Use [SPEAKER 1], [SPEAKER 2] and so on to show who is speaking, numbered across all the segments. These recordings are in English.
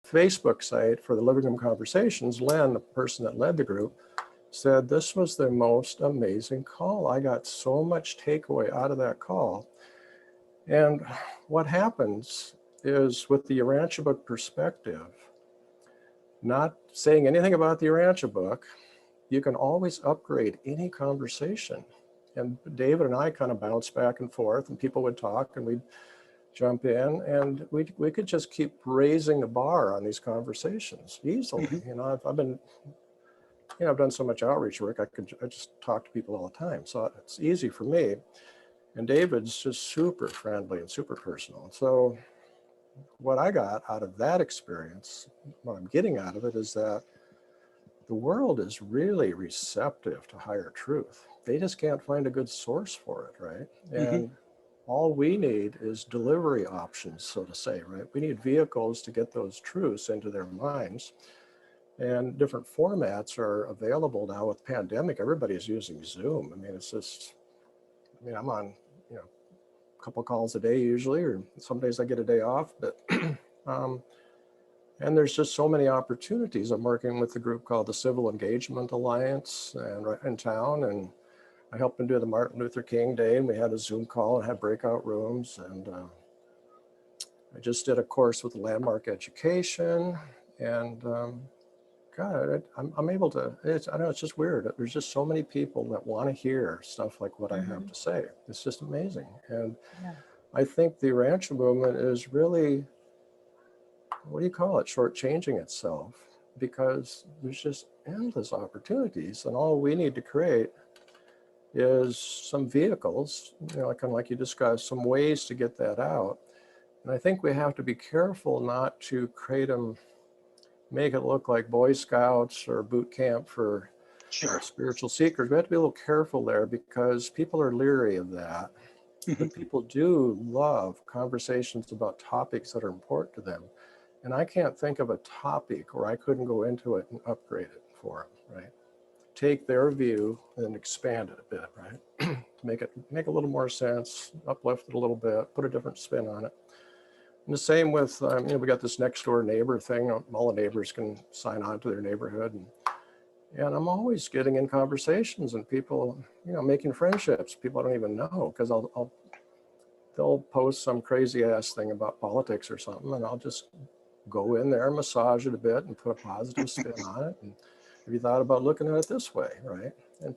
[SPEAKER 1] Facebook site for the Living Room Conversations, Len, the person that led the group, said this was the most amazing call. I got so much takeaway out of that call. And what happens is with the Urantia book perspective, not saying anything about the Urantia book, you can always upgrade any conversation. And David and I kind of bounced back and forth, and people would talk and we'd jump in, and we could just keep raising the bar on these conversations easily.
[SPEAKER 2] Mm-hmm.
[SPEAKER 1] You know, I've been, you know, I've done so much outreach work, I just talk to people all the time. So it's easy for me. And David's just super friendly and super personal. So what I got out of that experience, what I'm getting out of it, is that the world is really receptive to higher truth. They just can't find a good source for it, right? And all we need is delivery options, so to say, right? We need vehicles to get those truths into their minds. And different formats are available now with pandemic. Everybody's using Zoom. I mean, it's just, I mean, I'm on, you know, a couple calls a day usually, or some days I get a day off, but and there's just so many opportunities. I'm working with a group called the Civil Engagement Alliance and right in town, and I helped them do the Martin Luther King Day, and we had a Zoom call and had breakout rooms. And I just did a course with Landmark Education, and God, I'm able to, I know it's just weird. There's just so many people that want to hear stuff like what I have to say. It's just amazing. And I think the Rancho movement is really, what do you call it, shortchanging itself, because there's just endless opportunities, and all we need to create is some vehicles, you know, kind of like you discussed, some ways to get that out. And I think we have to be careful not to create them, make it look like Boy Scouts or boot camp for spiritual seekers. We have to be a little careful there, because people are leery of that. But people do love conversations about topics that are important to them. And I can't think of a topic where I couldn't go into it and upgrade it for them, right? Take their view and expand it a bit, right? To make a little more sense, uplift it a little bit, put a different spin on it. And the same with, you know, we got this next door neighbor thing. All the neighbors can sign on to their neighborhood. And I'm always getting in conversations and people, you know, making friendships. People I don't even know, because they'll post some crazy ass thing about politics or something, and I'll just go in there and massage it a bit and put a positive spin on it. And have you thought about looking at it this way, right? And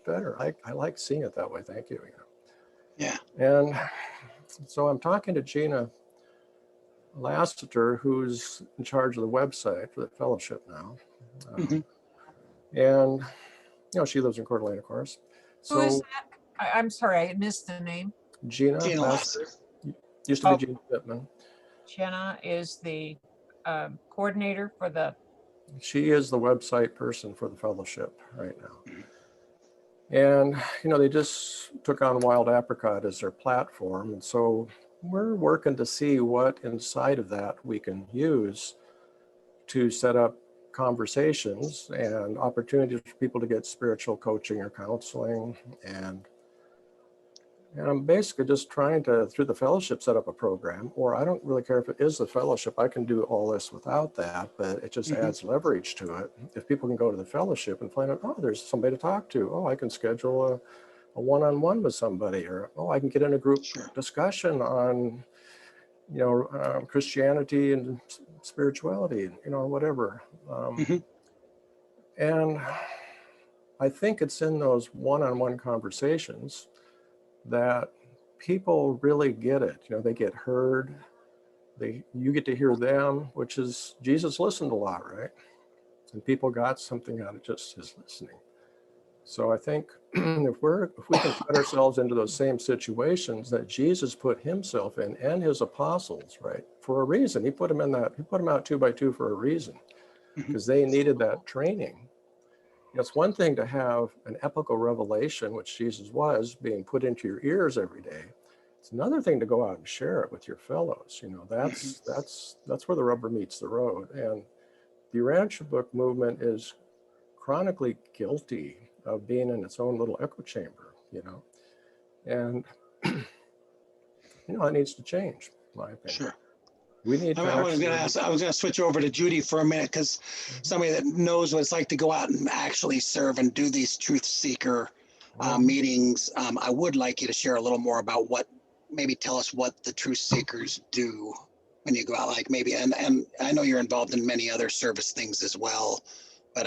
[SPEAKER 1] better. I like seeing it that way. Thank you. You know.
[SPEAKER 2] Yeah.
[SPEAKER 1] And so I'm talking to Gina Lassiter, who's in charge of the website for the fellowship now. And, you know, she lives in Coeur d'Alene, of course. So,
[SPEAKER 3] who is that? I'm sorry, I missed the name.
[SPEAKER 1] Gina Lassiter. Used to be Gina Pittman.
[SPEAKER 3] Jenna is the coordinator for the...
[SPEAKER 1] She is the website person for the fellowship right now. And, you know, they just took on Wild Apricot as their platform. And so we're working to see what inside of that we can use to set up conversations and opportunities for people to get spiritual coaching or counseling. And I'm basically just trying to, through the fellowship, set up a program, or I don't really care if it is the fellowship. I can do all this without that, but it just adds leverage to it. If people can go to the fellowship and find out, oh, there's somebody to talk to. Oh, I can schedule a one-on-one with somebody, or, oh, I can get in a group discussion on, you know, Christianity and spirituality, you know, whatever. And I think it's in those one-on-one conversations that people really get it. You know, they get heard. You get to hear them, which is, Jesus listened a lot, right? And people got something out of just his listening. So I think if we can put ourselves into those same situations that Jesus put himself in and his apostles, right, for a reason. He put them in that. He put them out 2 by 2 for a reason, because they needed that training. It's one thing to have an epical revelation, which Jesus was, being put into your ears every day. It's another thing to go out and share it with your fellows. You know, that's where the rubber meets the road. And the Rancho book movement is chronically guilty of being in its own little echo chamber, you know, and you know, it needs to change, in my opinion. We need to
[SPEAKER 2] I was going to
[SPEAKER 1] actually,
[SPEAKER 2] ask, I was going to switch over to Judy for a minute, because somebody that knows what it's like to go out and actually serve and do these truth seeker meetings. I would like you to share a little more about maybe tell us what the truth seekers do when you go out, like maybe, and I know you're involved in many other service things as well, but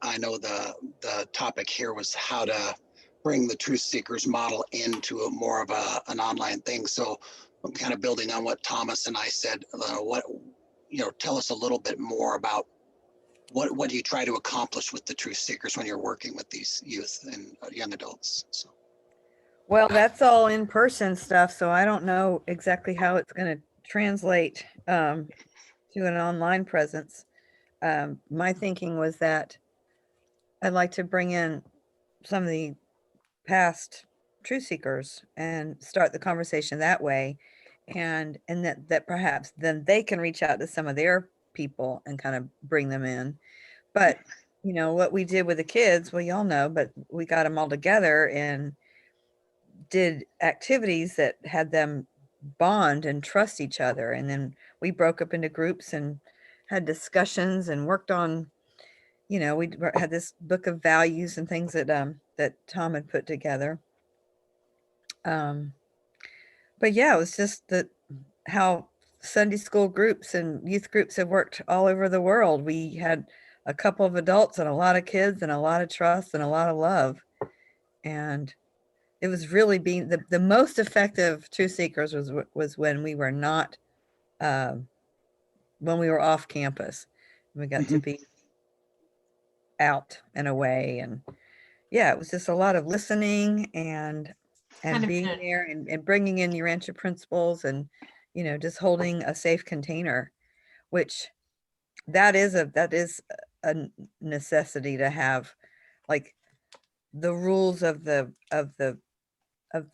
[SPEAKER 2] I know the topic here was how to bring the truth seekers model into a more of an online thing. So I'm kind of building on what Thomas and I said. Tell us a little bit more about what do you try to accomplish with the truth seekers when you're working with these youth and young adults? So.
[SPEAKER 4] Well, that's all in-person stuff, so I don't know exactly how it's going to translate to an online presence. My thinking was that I'd like to bring in some of the past truth seekers and start the conversation that way, and that perhaps then they can reach out to some of their people and kind of bring them in. But what we did with the kids, well, y'all know, but we got them all together and did activities that had them bond and trust each other, and then we broke up into groups and had discussions and worked on, we had this book of values and things that Tom had put together. But yeah, it was just how Sunday school groups and youth groups have worked all over the world. We had a couple of adults and a lot of kids and a lot of trust and a lot of love. And it was really being the most effective truth seekers was when we were not, when we were off campus. We got to be out and away, and yeah, it was just a lot of listening and
[SPEAKER 3] Kind of
[SPEAKER 4] being
[SPEAKER 3] in a-
[SPEAKER 4] there and bringing in your answer principles and just holding a safe container, which that is a necessity to have, like the rules of the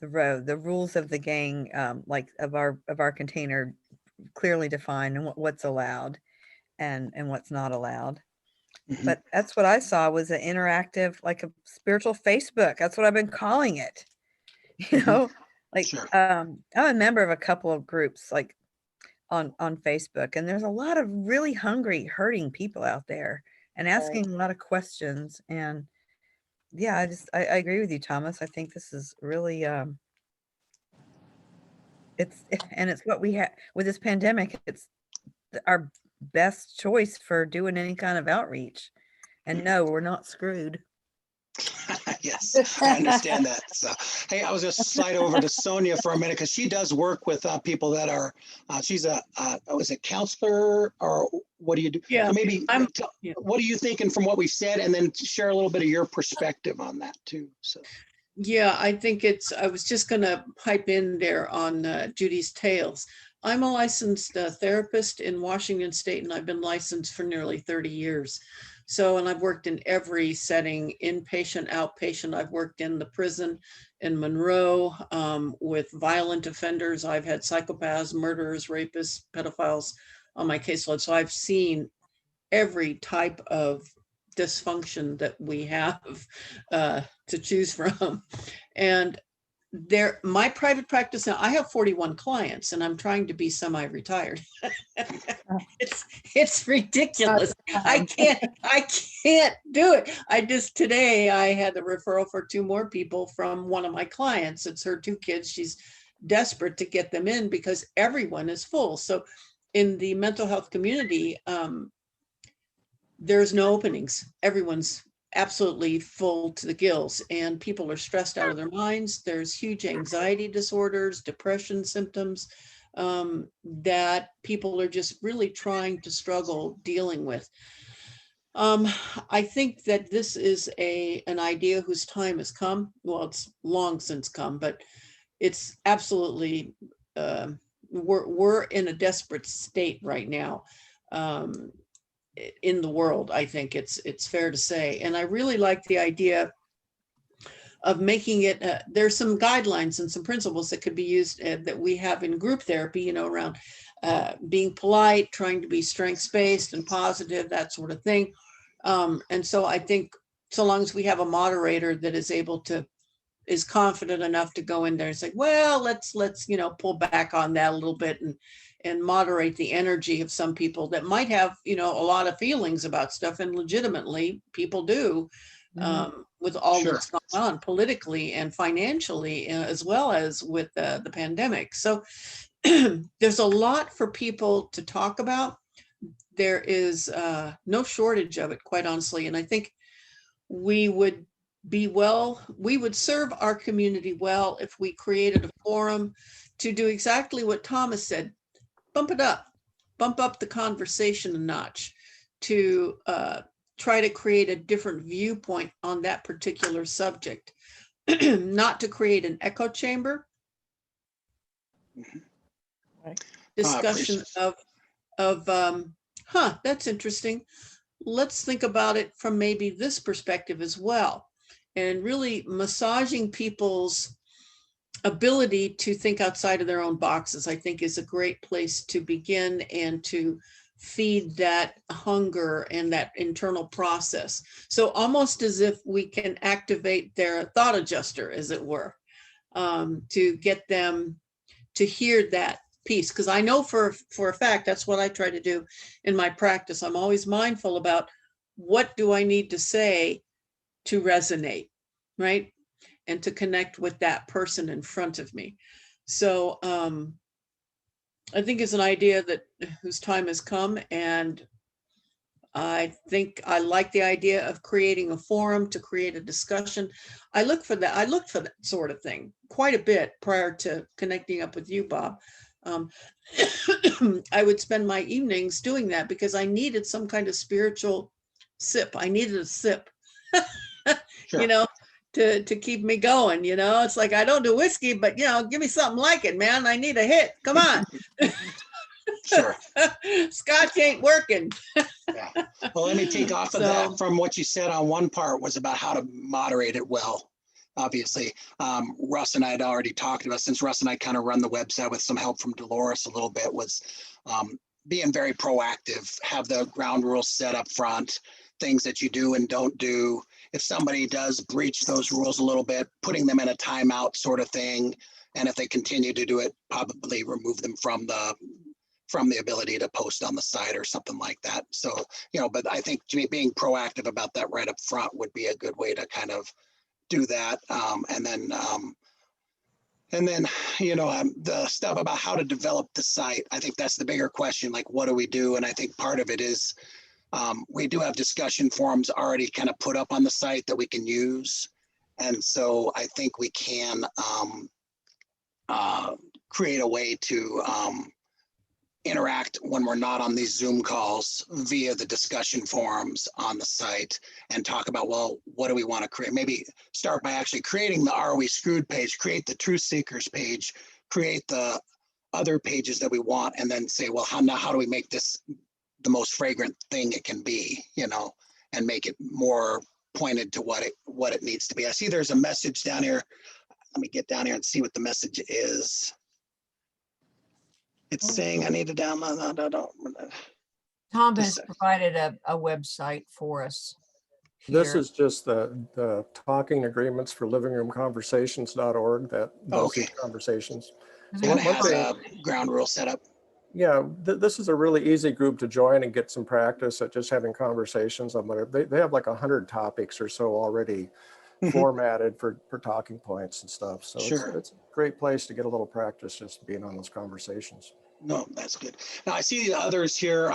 [SPEAKER 4] road, the rules of the gang, like of our container, clearly defined, and what's allowed and what's not allowed. But that's what I saw, was an interactive, like a spiritual Facebook. That's what I've been calling it. Like,
[SPEAKER 2] Sure.
[SPEAKER 4] I'm a member of a couple of groups, like on Facebook, and there's a lot of really hungry, hurting people out there and asking a lot of questions. And yeah, I agree with you, Thomas. I think this is really, it's what we have with this pandemic. It's our best choice for doing any kind of outreach. And no, we're not screwed.
[SPEAKER 2] Yes, I understand that. So, hey, I was just slide over to Sonia for a minute, because she does work with people that are. She's is it counselor, or what do you do?
[SPEAKER 5] Yeah,
[SPEAKER 2] So maybe
[SPEAKER 5] yeah.
[SPEAKER 2] what are you thinking from what we've said, and then share a little bit of your perspective on that too. So.
[SPEAKER 5] Yeah, I think I was just going to pipe in there on Judy's tales. I'm a licensed therapist in Washington State, and I've been licensed for nearly 30 years. So, and I've worked in every setting, inpatient, outpatient. I've worked in the prison in Monroe with violent offenders. I've had psychopaths, murderers, rapists, pedophiles on my caseload. So I've seen every type of dysfunction that we have to choose from. And my private practice now, I have 41 clients, and I'm trying to be semi-retired. It's ridiculous. I can't do it. Today I had the referral for 2 more people from one of my clients. It's her 2 kids. She's desperate to get them in because everyone is full. So in the mental health community, there's no openings. Everyone's absolutely full to the gills, and people are stressed out of their minds. There's huge anxiety disorders, depression symptoms that people are just really trying to struggle dealing with. I think that this is an idea whose time has come. Well, it's long since come, but it's absolutely, we're in a desperate state right now. In the world, I think it's fair to say. And I really like the idea of making it, there's some guidelines and some principles that could be used that we have in group therapy, around being polite, trying to be strengths-based and positive, that sort of thing. And so I think so long as we have a moderator that is confident enough to go in there and say, well, let's pull back on that a little bit and moderate the energy of some people that might have, a lot of feelings about stuff, and legitimately people do, with all
[SPEAKER 2] Sure.
[SPEAKER 5] that's gone on politically and financially, as well as with the pandemic. So there's a lot for people to talk about. There is no shortage of it, quite honestly. And I think we would serve our community well if we created a forum to do exactly what Thomas said: bump up the conversation a notch, to try to create a different viewpoint on that particular subject, not to create an echo chamber. Discussion of that's interesting. Let's think about it from maybe this perspective as well, and really massaging people's ability to think outside of their own boxes, I think, is a great place to begin, and to feed that hunger and that internal process. So almost as if we can activate their thought adjuster, as it were, to get them to hear that piece. Because I know for a fact, that's what I try to do in my practice. I'm always mindful about, what do I need to say to resonate, right? And to connect with that person in front of me. So I think it's an idea whose time has come, and I think I like the idea of creating a forum to create a discussion. I looked for that sort of thing quite a bit prior to connecting up with you, Bob. I would spend my evenings doing that because I needed some kind of spiritual sip. I needed a sip,
[SPEAKER 2] Sure.
[SPEAKER 5] to keep me going. It's like, I don't do whiskey, but give me something like it, man. I need a hit. Come on.
[SPEAKER 2] Sure.
[SPEAKER 5] Scotch ain't working.
[SPEAKER 2] Yeah. Well, let me take off of that from what you said on one part was about how to moderate it well. Obviously, Russ and I had already talked about, since Russ and I kind of run the website with some help from Dolores a little bit, was being very proactive, have the ground rules set up front, things that you do and don't do. If somebody does breach those rules a little bit, putting them in a timeout sort of thing. And if they continue to do it, probably remove them from the ability to post on the site or something like that. So, but I think being proactive about that right up front would be a good way to kind of do that. And then, the stuff about how to develop the site, I think that's the bigger question. Like, what do we do? And I think part of it is we do have discussion forums already kind of put up on the site that we can use. And so I think we can create a way to interact when we're not on these Zoom calls via the discussion forums on the site, and talk about, well, what do we want to create? Maybe start by actually creating the Are We Screwed page, create the Truthseekers page, create the other pages that we want, and then say, well, how do we make this the most fragrant thing it can be, and make it more pointed to what it needs to be. I see there's a message down here. Let me get down here and see what the message is. It's saying I need to download.
[SPEAKER 3] Tom has provided a website for us.
[SPEAKER 1] This
[SPEAKER 3] here.
[SPEAKER 1] is just the talking agreements for livingroomconversations.org that does these conversations.
[SPEAKER 3] Is
[SPEAKER 2] And
[SPEAKER 3] it
[SPEAKER 2] it has
[SPEAKER 3] one-
[SPEAKER 2] a ground rule set up.
[SPEAKER 1] Yeah, this is a really easy group to join and get some practice at just having conversations on whatever. They have like 100 topics or so already formatted for talking points and stuff. So
[SPEAKER 2] Sure.
[SPEAKER 1] it's a great place to get a little practice just being on those conversations.
[SPEAKER 2] No, that's good. Now I see the others here.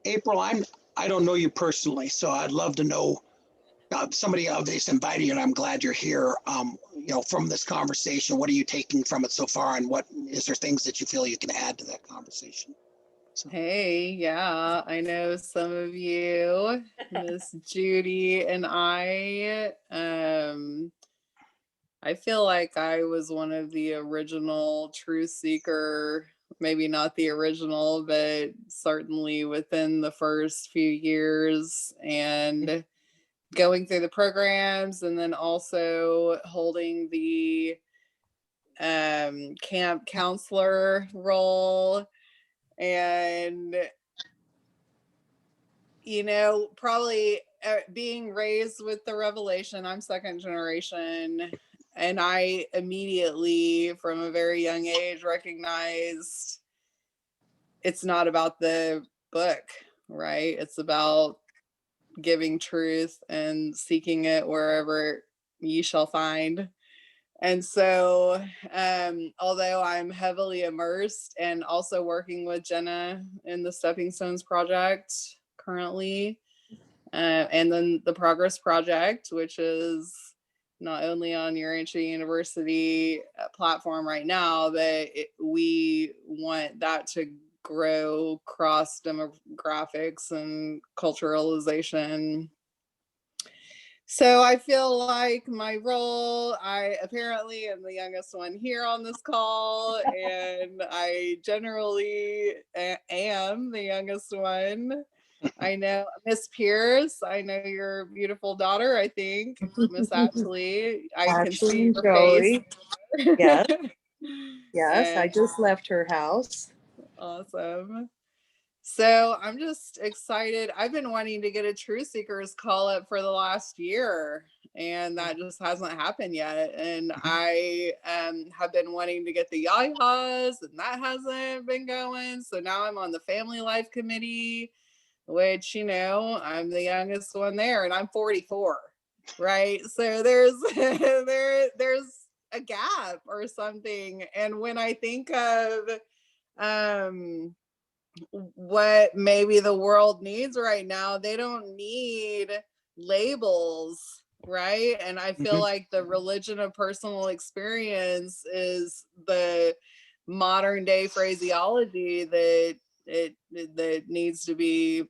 [SPEAKER 2] April, I don't know you personally, so I'd love to know. Somebody obviously invited you, and I'm glad you're here. From this conversation, what are you taking from it so far, and what is there things that you feel you can add to that conversation?
[SPEAKER 6] Hey, yeah, I know some of you, Miss Judy and I feel like I was one of the original truth seeker, maybe not the original, but certainly within the first few years, and going through the programs, and then also holding the camp counselor role. And probably being raised with the revelation. I'm second generation, and I immediately from a very young age recognized it's not about the book, right? It's about giving truth and seeking it wherever ye shall find. And so, although I'm heavily immersed and also working with Jenna in the Stepping Stones project currently, and then the Progress Project, which is not only on your Rancho University platform right now, but we want that to grow cross demographics and culturalization. So I feel like my role, I apparently am the youngest one here on this call, and I generally am the youngest one. I know Miss Pierce, I know your beautiful daughter, I think, Miss Ashley. I can
[SPEAKER 7] Ashley
[SPEAKER 6] see
[SPEAKER 7] and
[SPEAKER 6] your face.
[SPEAKER 7] Joey. Yes, yes, I
[SPEAKER 6] And
[SPEAKER 7] just left her house.
[SPEAKER 6] awesome. So I'm just excited. I've been wanting to get a Truthseekers call up for the last year, and that just hasn't happened yet. And I have been wanting to get the Yayas, and that hasn't been going. So now I'm on the Family Life Committee, which, you know, I'm the youngest one there, and I'm 44, right? So there's there's a gap or something. And when I think of what maybe the world needs right now, they don't need labels, right? And I feel like the religion of personal experience is the modern day phraseology that needs to be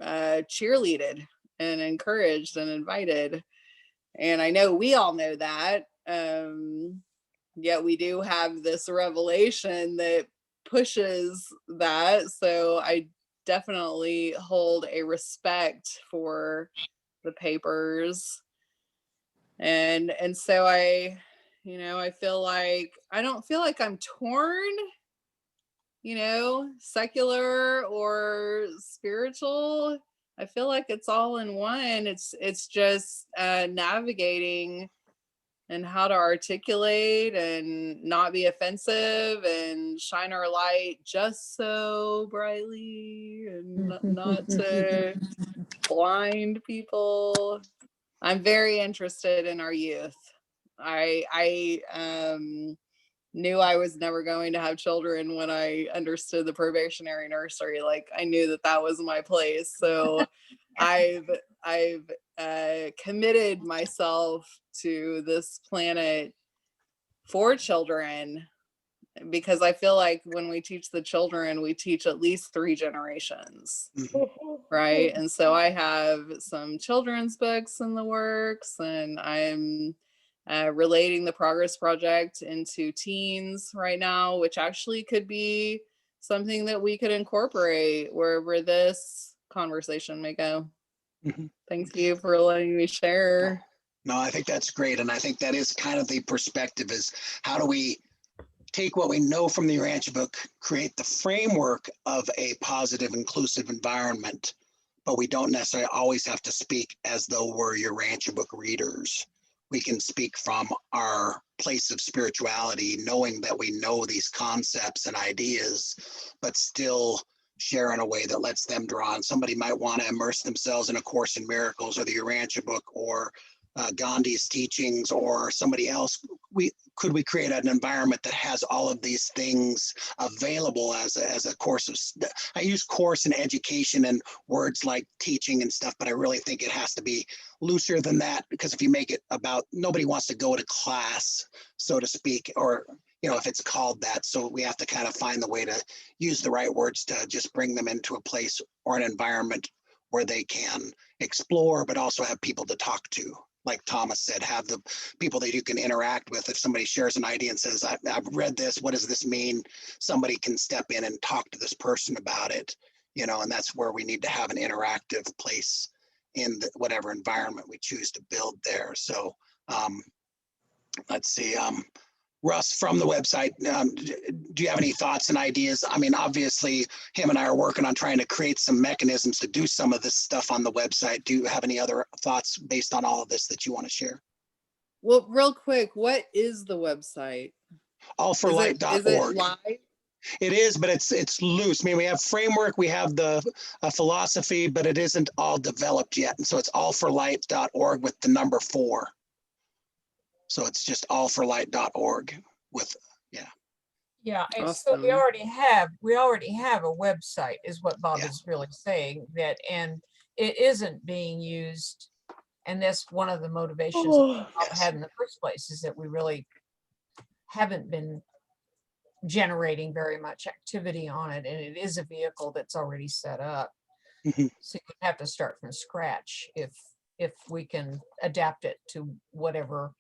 [SPEAKER 6] cheerleaded and encouraged and invited. And I know we all know that, yet we do have this revelation that pushes that. So I definitely hold a respect for the papers. And so I, you know, I feel like I don't feel like I'm torn, you know, secular or spiritual. I feel like it's all in one. It's just navigating and how to articulate and not be offensive and shine our light just so brightly and not to blind people. I'm very interested in our youth. I knew I was never going to have children when I understood the probationary nursery. Like I knew that that was my place. So I've committed myself to this planet for children, because I feel like when we teach the children, we teach at least 3 generations. Right. And so I have some children's books in the works, and I'm relating the Progress Project into teens right now, which actually could be something that we could incorporate wherever this conversation may go. Thank you for letting me share.
[SPEAKER 2] No, I think that's great. And I think that is kind of the perspective, is how do we take what we know from the Urantia book, create the framework of a positive, inclusive environment, but we don't necessarily always have to speak as though we're Urantia book readers. We can speak from our place of spirituality, knowing that we know these concepts and ideas, but still share in a way that lets them draw on. Somebody might want to immerse themselves in A Course in Miracles or the Urantia book or Gandhi's teachings or somebody else. Could we create an environment that has all of these things available as a course of, I use course and education and words like teaching and stuff, but I really think it has to be looser than that, because if you make it about, nobody wants to go to class, so to speak, or, you know, if it's called that. So we have to kind of find the way to use the right words to just bring them into a place or an environment where they can explore, but also have people to talk to. Like Thomas said, have the people that you can interact with. If somebody shares an idea and says, I've read this, what does this mean? Somebody can step in and talk to this person about it, you know, and that's where we need to have an interactive place in whatever environment we choose to build there. So let's see, Russ, from the website, do you have any thoughts and ideas? I mean, obviously, him and I are working on trying to create some mechanisms to do some of this stuff on the website. Do you have any other thoughts based on all of this that you want to share?
[SPEAKER 6] Well, real quick, what is the website?
[SPEAKER 2] Allforlight.org.
[SPEAKER 6] Is it live?
[SPEAKER 2] It is, but it's loose. I mean, we have framework, we have the philosophy, but it isn't all developed yet. And so it's allforlight.org with the number 4. So it's just allforlight.org with,
[SPEAKER 3] Yeah, and so we
[SPEAKER 6] Awesome.
[SPEAKER 3] already have a website is what Bob
[SPEAKER 2] Yeah.
[SPEAKER 3] is really saying, that, and it isn't being used. And that's one of the motivations Bob
[SPEAKER 2] Yes.
[SPEAKER 3] had in the first place, is that we really haven't been generating very much activity on it. And it is a vehicle that's already set up.
[SPEAKER 2] Mhm.
[SPEAKER 3] So you would have to start from scratch if we can adapt it to whatever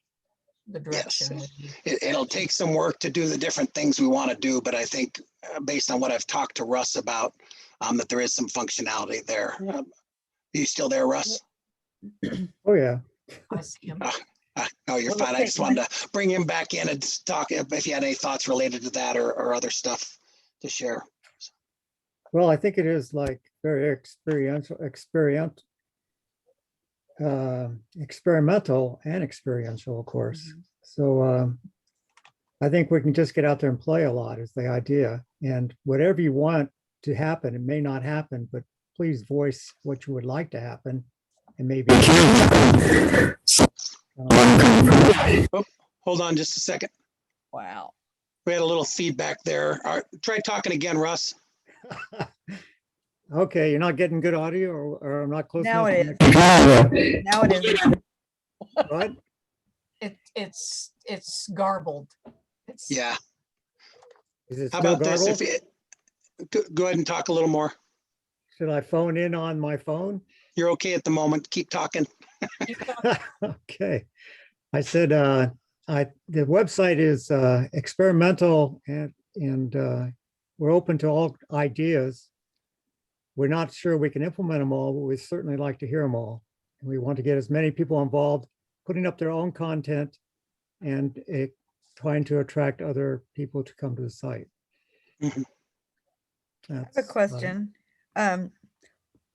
[SPEAKER 3] the
[SPEAKER 2] Yes.
[SPEAKER 3] direction would be.
[SPEAKER 2] It'll take some work to do the different things we want to do, but I think based on what I've talked to Russ about, that there is some functionality there. Are you still there, Russ?
[SPEAKER 8] Oh, yeah.
[SPEAKER 3] I see him.
[SPEAKER 2] No, you're
[SPEAKER 4] Well,
[SPEAKER 2] fine. I just wanted to bring him back in and talk if you had any thoughts related to that or other stuff to share.
[SPEAKER 8] Well, I think it is like very experimental and experiential, of course. So I think we can just get out there and play a lot is the idea. And whatever you want to happen, it may not happen, but please voice what you would like to happen. And maybe
[SPEAKER 2] Hold on just a second.
[SPEAKER 4] Wow.
[SPEAKER 2] We had a little feedback there. Try talking again, Russ.
[SPEAKER 8] okay, you're not getting good audio, or I'm not close
[SPEAKER 4] Now
[SPEAKER 8] enough.
[SPEAKER 4] it is. Now it is.
[SPEAKER 8] What?
[SPEAKER 3] It's garbled. It's,
[SPEAKER 2] Yeah.
[SPEAKER 8] Is it
[SPEAKER 2] How
[SPEAKER 8] still
[SPEAKER 2] about this?
[SPEAKER 8] garbled?
[SPEAKER 2] Go ahead and talk a little more.
[SPEAKER 8] Should I phone in on my phone?
[SPEAKER 2] You're okay at the moment. Keep talking.
[SPEAKER 8] Okay. I said the website is experimental and we're open to all ideas. We're not sure we can implement them all, but we certainly like to hear them all. And we want to get as many people involved, putting up their own content and trying to attract other people to come to the site.
[SPEAKER 2] Mhm.
[SPEAKER 4] I have a question.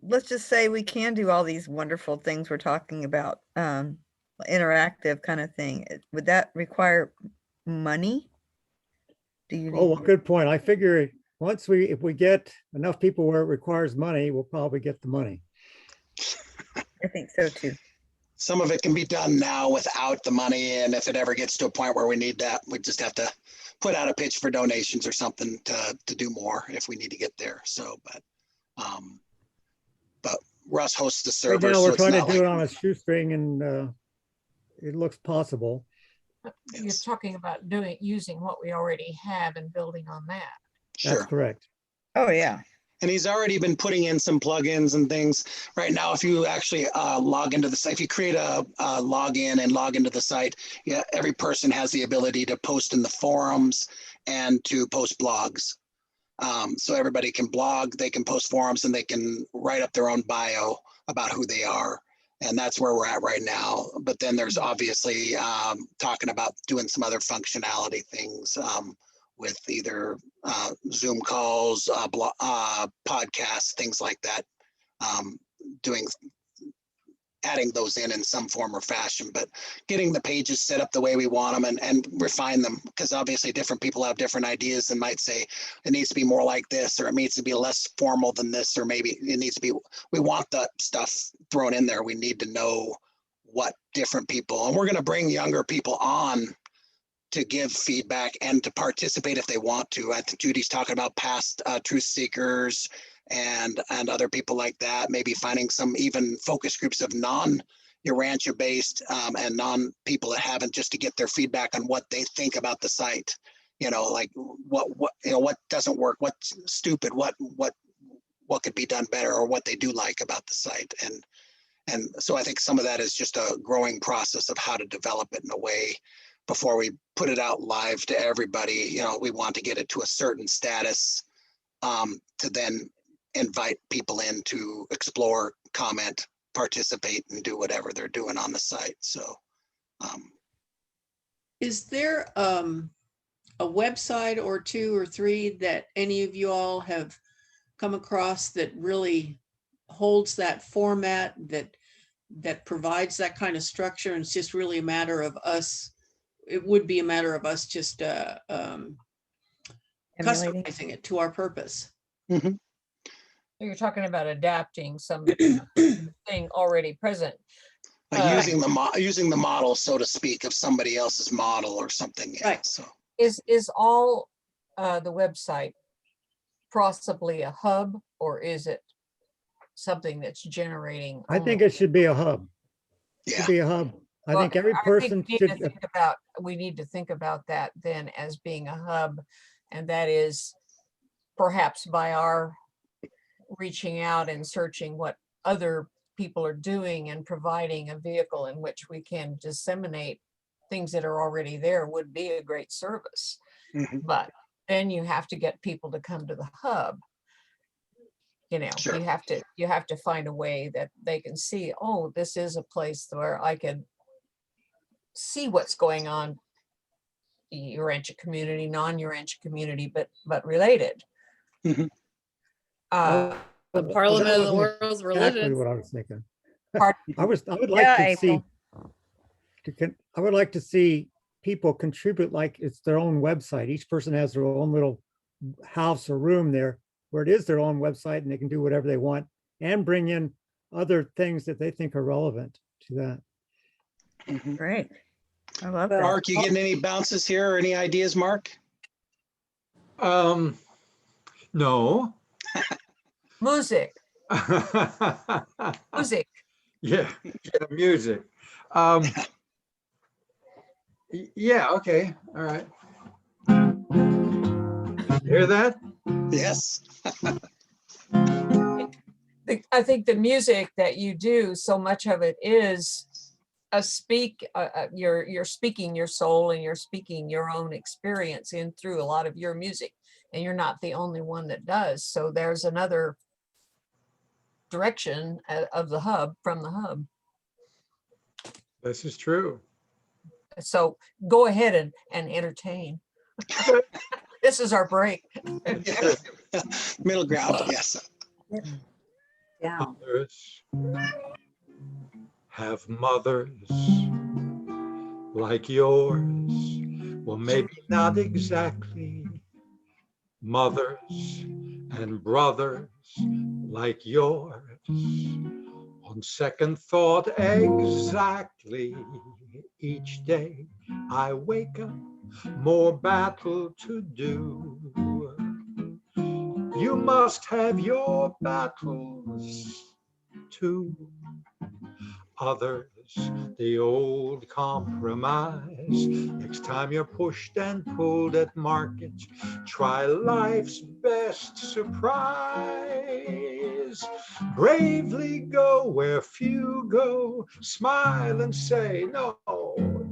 [SPEAKER 4] Let's just say we can do all these wonderful things we're talking about, interactive kind of thing. Would that require money? Do you
[SPEAKER 8] Oh,
[SPEAKER 4] need?
[SPEAKER 8] well, good point. I figure if we get enough people where it requires money, we'll probably get the money.
[SPEAKER 4] I think so too.
[SPEAKER 2] Some of it can be done now without the money. And if it ever gets to a point where we need that, we just have to put out a pitch for donations or something to do more if we need to get there. So, but Russ hosts the server.
[SPEAKER 8] Right now,
[SPEAKER 2] so
[SPEAKER 8] we're
[SPEAKER 2] it's
[SPEAKER 8] trying to
[SPEAKER 2] not
[SPEAKER 8] do
[SPEAKER 2] like,
[SPEAKER 8] it on a shoestring, and it looks possible.
[SPEAKER 3] you're
[SPEAKER 2] Yes.
[SPEAKER 3] talking about using what we already have and building on that.
[SPEAKER 8] That's
[SPEAKER 2] Sure.
[SPEAKER 8] correct.
[SPEAKER 4] Oh, yeah.
[SPEAKER 2] And he's already been putting in some plugins and things. Right now, if you actually log into the site, if you create a login and log into the site, yeah, every person has the ability to post in the forums and to post blogs. So everybody can blog, they can post forums, and they can write up their own bio about who they are. And that's where we're at right now. But then there's obviously talking about doing some other functionality things with either Zoom calls, podcasts, things like that, adding those in some form or fashion, but getting the pages set up the way we want them and refine them, because obviously different people have different ideas and might say it needs to be more like this, or it needs to be less formal than this, or maybe it needs to be, we want that stuff thrown in there. We need to know what different people, and we're going to bring younger people on to give feedback and to participate if they want to. I think Judy's talking about past truth seekers and other people like that, maybe finding some even focus groups of non-Urantia based and non-people that haven't, just to get their feedback on what they think about the site. You know, like what doesn't work, what's stupid, what could be done better, or what they do like about the site. And so I think some of that is just a growing process of how to develop it in a way before we put it out live to everybody. You know, we want to get it to a certain status to then invite people in to explore, comment, participate, and do whatever they're doing on the site. So
[SPEAKER 5] Is there a website or 2 or 3 that any of you all have come across that really holds that format, that provides that kind of structure, and it's just really a matter of us? It would be a matter of us just
[SPEAKER 4] Emulating.
[SPEAKER 5] customizing it to our purpose.
[SPEAKER 2] Mhm.
[SPEAKER 3] You're talking about adapting something already present.
[SPEAKER 2] Using the model, so to speak, of somebody else's model or something. Yeah,
[SPEAKER 5] Right.
[SPEAKER 2] so
[SPEAKER 3] Is all the website possibly a hub, or is it something that's generating?
[SPEAKER 8] I think
[SPEAKER 3] only-
[SPEAKER 8] it should be a hub.
[SPEAKER 2] yeah.
[SPEAKER 8] Should be a hub. I
[SPEAKER 3] Well,
[SPEAKER 8] think every
[SPEAKER 3] I think
[SPEAKER 8] person
[SPEAKER 3] we need to
[SPEAKER 8] should,
[SPEAKER 3] think about, we need to think about that then as being a hub. And that is perhaps by our reaching out and searching what other people are doing and providing a vehicle in which we can disseminate things that are already there would be a great service.
[SPEAKER 2] Mhm.
[SPEAKER 3] But then you have to get people to come to the hub. You know,
[SPEAKER 2] Sure.
[SPEAKER 3] you have to find a way that they can see, oh, this is a place where I could see what's going on, Urantia community, non-Urantia community, but related.
[SPEAKER 2] Mhm.
[SPEAKER 3] Uh,
[SPEAKER 6] The
[SPEAKER 8] that
[SPEAKER 6] Parliament of the
[SPEAKER 8] wasn't
[SPEAKER 6] World's
[SPEAKER 8] exactly
[SPEAKER 6] Religions.
[SPEAKER 8] what I was thinking.
[SPEAKER 3] Pardon?
[SPEAKER 8] I would like
[SPEAKER 4] Yeah,
[SPEAKER 8] to see,
[SPEAKER 4] April.
[SPEAKER 8] I would like to see people contribute like it's their own website. Each person has their own little house or room there where it is their own website and they can do whatever they want and bring in other things that they think are relevant to that.
[SPEAKER 2] Mhm.
[SPEAKER 4] Great. I love
[SPEAKER 7] Well,
[SPEAKER 4] that.
[SPEAKER 2] Mark, you getting any bounces here or any ideas, Mark?
[SPEAKER 9] No.
[SPEAKER 3] music, music.
[SPEAKER 9] Yeah, music. Yeah, okay, all right. Hear that?
[SPEAKER 2] Yes.
[SPEAKER 3] I think the music that you do, so much of it is you're speaking your soul and you're speaking your own experience in through a lot of your music, and you're not the only one that does. So there's another direction of the hub, from the hub.
[SPEAKER 9] This is true.
[SPEAKER 3] So go ahead and entertain. This is our break.
[SPEAKER 2] Middle ground, yes.
[SPEAKER 7] yeah.
[SPEAKER 9] Others have mothers like yours. Well, maybe not exactly. Mothers and brothers like yours. On second thought, exactly. Each day I wake up, more battle to do. You must have your battles too. Others, the old compromise. Next time you're pushed and pulled at market, try life's best surprise. Bravely go where few go, smile and say, no,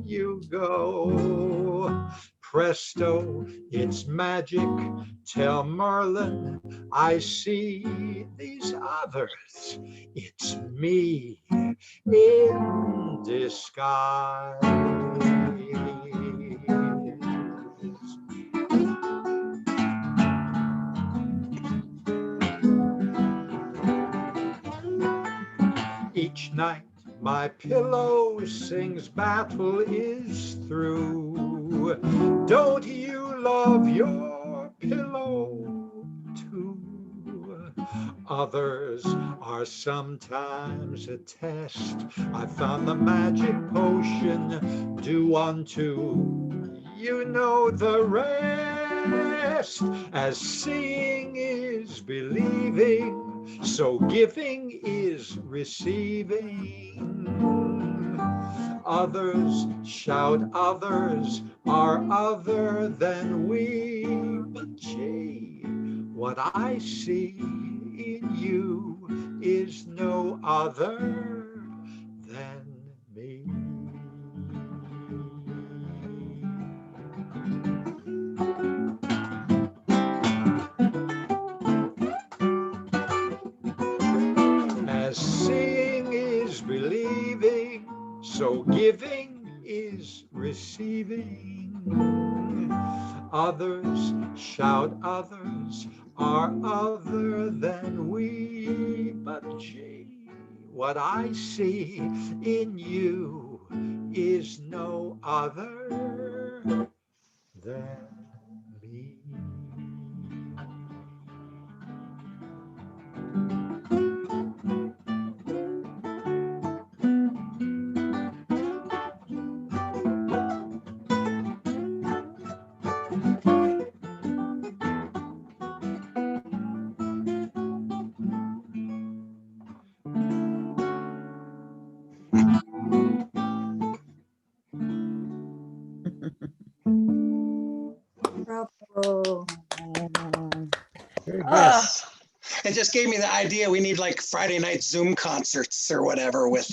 [SPEAKER 9] you go. Presto, it's magic. Tell Merlin, I see these others. It's me in disguise. Each night my pillow sings battle is through. Don't you love your pillow too? Others are sometimes a test. I found the magic potion, do unto you know the rest. As seeing is believing, so giving is receiving. Others shout, others are other than we. But gee, what I see in you is no other than me. As seeing is believing, so giving is receiving. Others shout, others are other than we. But gee, what I see in you is no other than me.
[SPEAKER 2] it just gave me the idea. We need like Friday night Zoom concerts or whatever with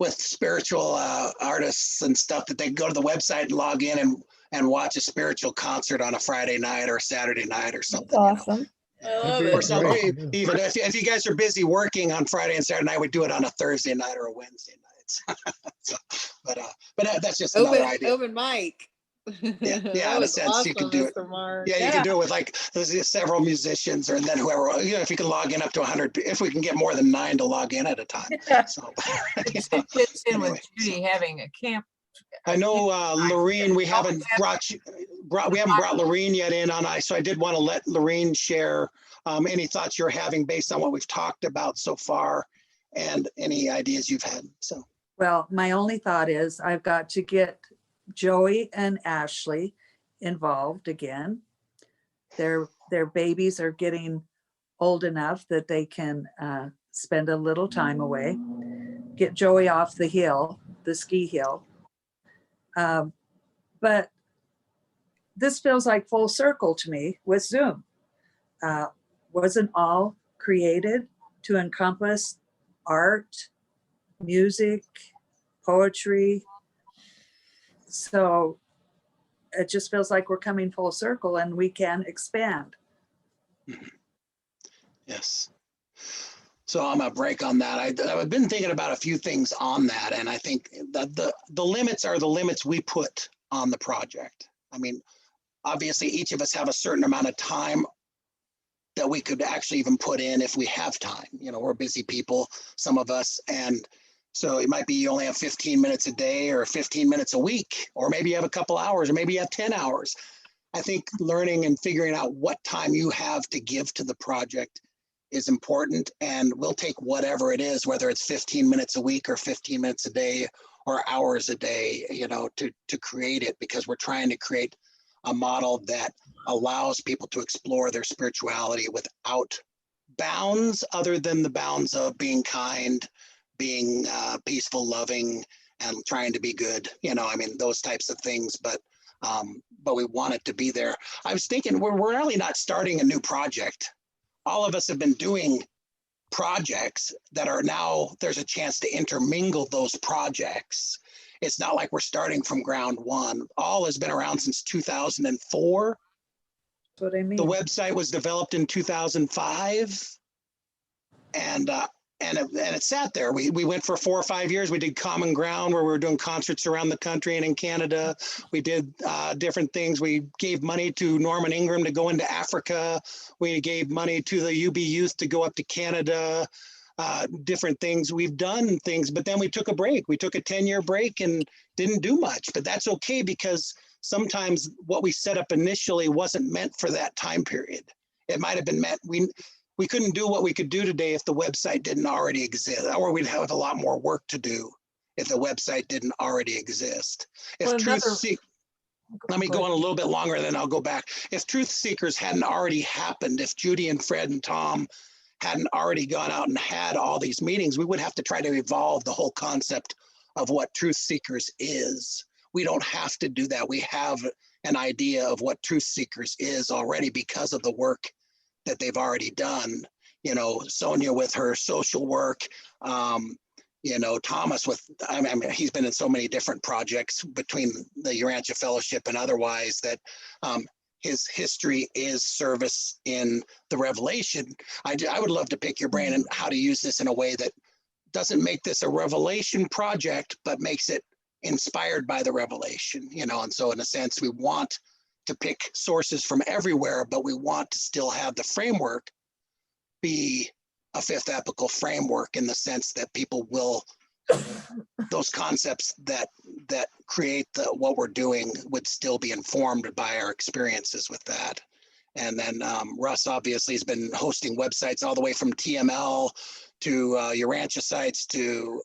[SPEAKER 2] spiritual artists and stuff that they can go to the website and log in and watch a spiritual concert on a Friday night or Saturday night or
[SPEAKER 4] That's
[SPEAKER 2] something.
[SPEAKER 4] awesome.
[SPEAKER 6] I love
[SPEAKER 8] That'd be
[SPEAKER 2] Or
[SPEAKER 6] it.
[SPEAKER 2] some,
[SPEAKER 8] great.
[SPEAKER 2] even if you guys are busy working on Friday and Saturday night, we do it on a Thursday night or a Wednesday night. So, but that's just another idea.
[SPEAKER 6] Open mic.
[SPEAKER 2] Yeah,
[SPEAKER 6] That
[SPEAKER 2] in a
[SPEAKER 6] was
[SPEAKER 2] sense, you can
[SPEAKER 6] awesome,
[SPEAKER 2] do it.
[SPEAKER 6] Mr. Mark.
[SPEAKER 2] Yeah, you can do it with like there's several musicians, or then whoever. If you can log in up to 100, if we can get more than 9 to log in at a time. So,
[SPEAKER 3] It fits in
[SPEAKER 2] anyway,
[SPEAKER 3] with Judy having a camp.
[SPEAKER 2] I know Lorene, we haven't
[SPEAKER 3] Oh,
[SPEAKER 2] brought Lorene yet in on so I did want to let Lorene share any thoughts you're having based on what we've talked about so far and any ideas you've had. So,
[SPEAKER 7] Well, my only thought is I've got to get Joey and Ashley involved again. Their babies are getting old enough that they can spend a little time away. Get Joey off the hill, the ski hill. But this feels like full circle to me with Zoom. Wasn't all created to encompass art, music, poetry. So it just feels like we're coming full circle and we can expand.
[SPEAKER 2] yes. So I'm gonna break on that. I've been thinking about a few things on that, and I think that the limits are the limits we put on the project. I mean, obviously each of us have a certain amount of time that we could actually even put in if we have time. You know, we're busy people, some of us, and so it might be you only have 15 minutes a day or 15 minutes a week, or maybe you have a couple hours, or maybe you have 10 hours. I think learning and figuring out what time you have to give to the project is important, and we'll take whatever it is, whether it's 15 minutes a week or 15 minutes a day or hours a day, you know, to create it, because we're trying to create a model that allows people to explore their spirituality without bounds other than the bounds of being kind, being peaceful, loving, and trying to be good. You know, I mean, those types of things, but we want it to be there. I was thinking we're really not starting a new project. All of us have been doing projects that are now, there's a chance to intermingle those projects. It's not like we're starting from ground one. All has been around since 2004.
[SPEAKER 7] That's what I mean.
[SPEAKER 2] The website was developed in 2005. And it sat there. We went for 4 or 5 years. We did Common Ground, where we were doing concerts around the country and in Canada. We did different things. We gave money to Norman Ingram to go into Africa. We gave money to the UB Youth to go up to Canada. Different things. We've done things, but then we took a break. We took a 10-year break and didn't do much. But that's okay, because sometimes what we set up initially wasn't meant for that time period. It might have been meant, we couldn't do what we could do today if the website didn't already exist, or we'd have a lot more work to do if the website didn't already exist. If let me go on a little bit longer, then I'll go back. If Truth Seekers hadn't already happened, if Judy and Fred and Tom hadn't already gone out and had all these meetings, we would have to try to evolve the whole concept of what Truth Seekers is. We don't have to do that. We have an idea of what Truth Seekers is already because of the work that they've already done. You know, Sonia with her social work, you know, Thomas with, I mean, he's been in so many different projects between the Urantia Fellowship and otherwise that his history is service in the revelation. I would love to pick your brain on how to use this in a way that doesn't make this a revelation project, but makes it inspired by the revelation, you know. And so in a sense, we want to pick sources from everywhere, but we want to still have the framework be a fifth epical framework, in the sense that people will, those concepts that create what we're doing would still be informed by our experiences with that. And then Russ obviously has been hosting websites all the way from TML to Urantia sites to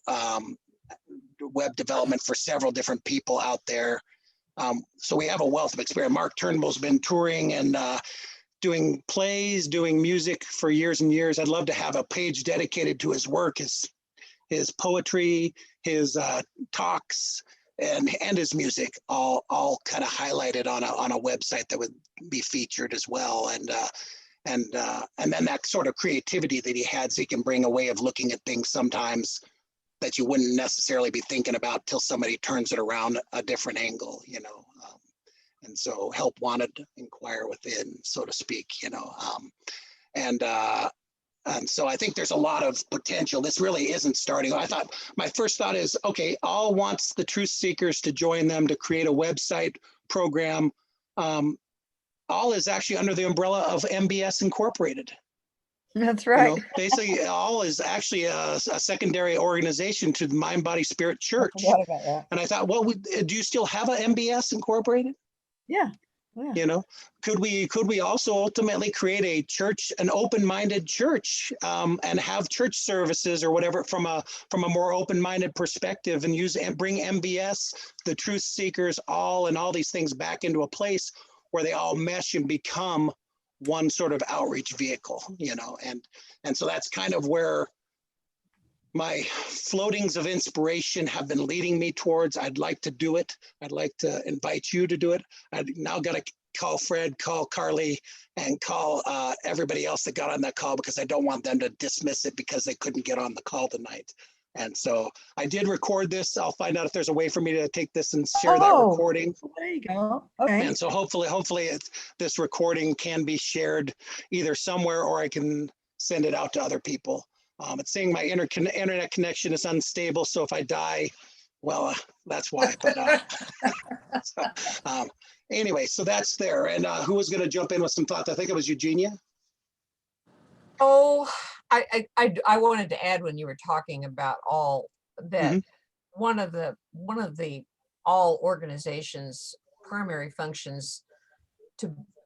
[SPEAKER 2] web development for several different people out there. So we have a wealth of experience. Mark Turnbull's been touring and doing plays, doing music for years and years. I'd love to have a page dedicated to his work, his poetry, his talks, and his music, all kind of highlighted on a website that would be featured as well. then that sort of creativity that he had, so he can bring a way of looking at things sometimes that you wouldn't necessarily be thinking about till somebody turns it around a different angle, you know. And so help wanted, inquire within, so to speak, you know. And so I think there's a lot of potential. This really isn't starting. I thought, my first thought is, okay, all wants the Truth Seekers to join them to create a website program. All is actually under the umbrella of MBS Incorporated.
[SPEAKER 4] That's
[SPEAKER 2] You
[SPEAKER 4] right.
[SPEAKER 2] know, basically, all is actually a secondary organization to the Mind, Body, Spirit Church.
[SPEAKER 4] Forgot about that.
[SPEAKER 2] And I thought, well, do you still have a MBS Incorporated?
[SPEAKER 4] Yeah. Yeah.
[SPEAKER 2] You know, could we also ultimately create a church, an open-minded church, and have church services or whatever from a more open-minded perspective, and use and bring MBS, the Truth Seekers, and all these things back into a place where they all mesh and become one sort of outreach vehicle, you know. And so that's kind of where my floatings of inspiration have been leading me towards. I'd like to do it. I'd like to invite you to do it. I now got to call Fred, call Carly, and call everybody else that got on that call, because I don't want them to dismiss it because they couldn't get on the call tonight. And so I did record this. I'll find out if there's a way for me to take this and share that recording.
[SPEAKER 7] There you go. Okay.
[SPEAKER 2] And so hopefully this recording can be shared either somewhere, or I can send it out to other people. It's saying my internet connection is unstable, so if I die, well, that's why. But anyway, so that's there. And who was going to jump in with some thoughts? I think it was Eugenia.
[SPEAKER 3] Oh, I wanted to add, when you were talking about all that, one of the all organizations' primary functions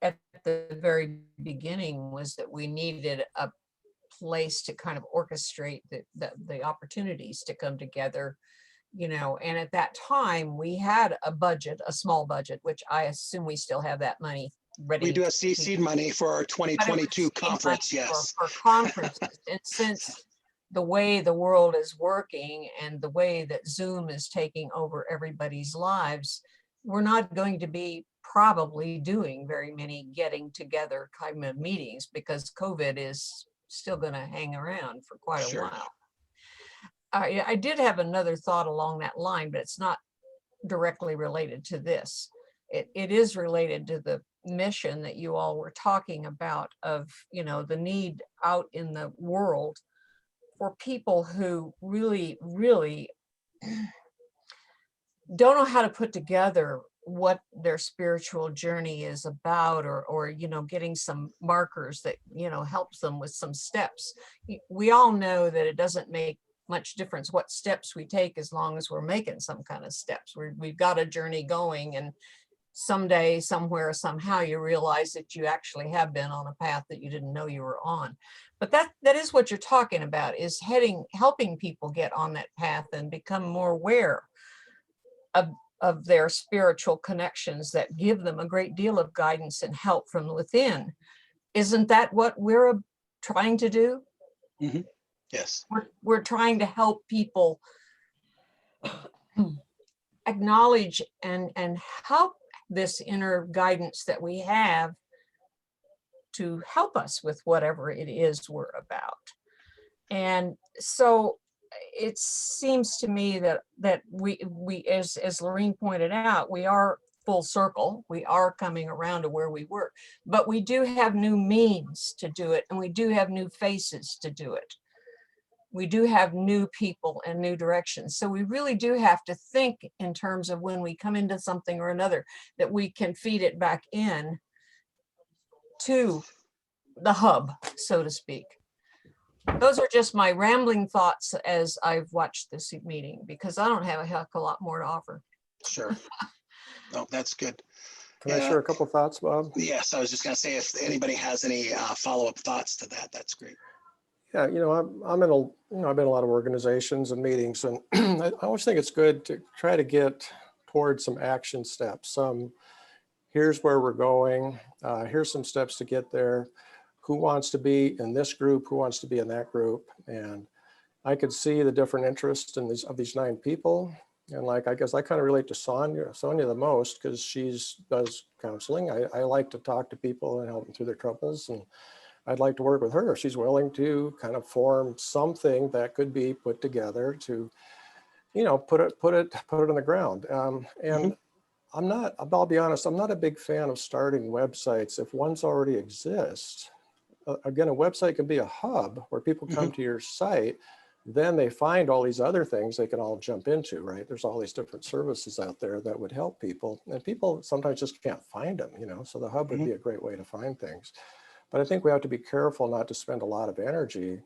[SPEAKER 3] at the very beginning was that we needed a place to kind of orchestrate the opportunities to come together, you know. And at that time we had a budget, a small budget, which I assume we still have that money ready.
[SPEAKER 2] We do have seed money for our 2022 conference, yes.
[SPEAKER 3] For conferences. And since the way the world is working and the way that Zoom is taking over everybody's lives, we're not going to be probably doing very many getting together kind of meetings, because COVID is still going to hang around for quite a while. I did have another thought along that line, but it's not directly related to this. It is related to the mission that you all were talking about, of, you know, the need out in the world for people who really, really don't know how to put together what their spiritual journey is about, or you know, getting some markers that, you know, helps them with some steps. We all know that it doesn't make much difference what steps we take, as long as we're making some kind of steps. We've got a journey going, and someday, somewhere, somehow, you realize that you actually have been on a path that you didn't know you were on. But that is what you're talking about, is helping people get on that path and become more aware of their spiritual connections that give them a great deal of guidance and help from within. Isn't that what we're trying to do?
[SPEAKER 2] Yes.
[SPEAKER 3] We're trying to help people acknowledge and help this inner guidance that we have to help us with whatever it is we're about. And so it seems to me that we as Lorene pointed out, we are full circle. We are coming around to where we were, but we do have new means to do it, and we do have new faces to do it. We do have new people and new directions. So we really do have to think in terms of, when we come into something or another, that we can feed it back in to the hub, so to speak. Those are just my rambling thoughts as I've watched this meeting, because I don't have a heck of a lot more to offer.
[SPEAKER 2] Sure. No, that's good.
[SPEAKER 1] Can I share a couple thoughts, Bob?
[SPEAKER 2] Yes, I was just going to say, if anybody has any follow-up thoughts to that, that's great.
[SPEAKER 1] Yeah, you know, I've been in a lot of organizations and meetings, and I always think it's good to try to get towards some action steps. Here's where we're going. Here's some steps to get there. Who wants to be in this group? Who wants to be in that group? And I could see the different interests in these 9 people. And like, I guess I kind of relate to Sonia the most, because she does counseling. I like to talk to people and help them through their troubles. And I'd like to work with her if she's willing to kind of form something that could be put together to, you know, put it on the ground. And I'll be honest, I'm not a big fan of starting websites if ones already exist. Again, a website can be a hub where people come to your site, then they find all these other things they can all jump into, right? There's all these different services out there that would help people, and people sometimes just can't find them, you know, so the hub would be a great way to find things. But I think we have to be careful not to spend a lot of energy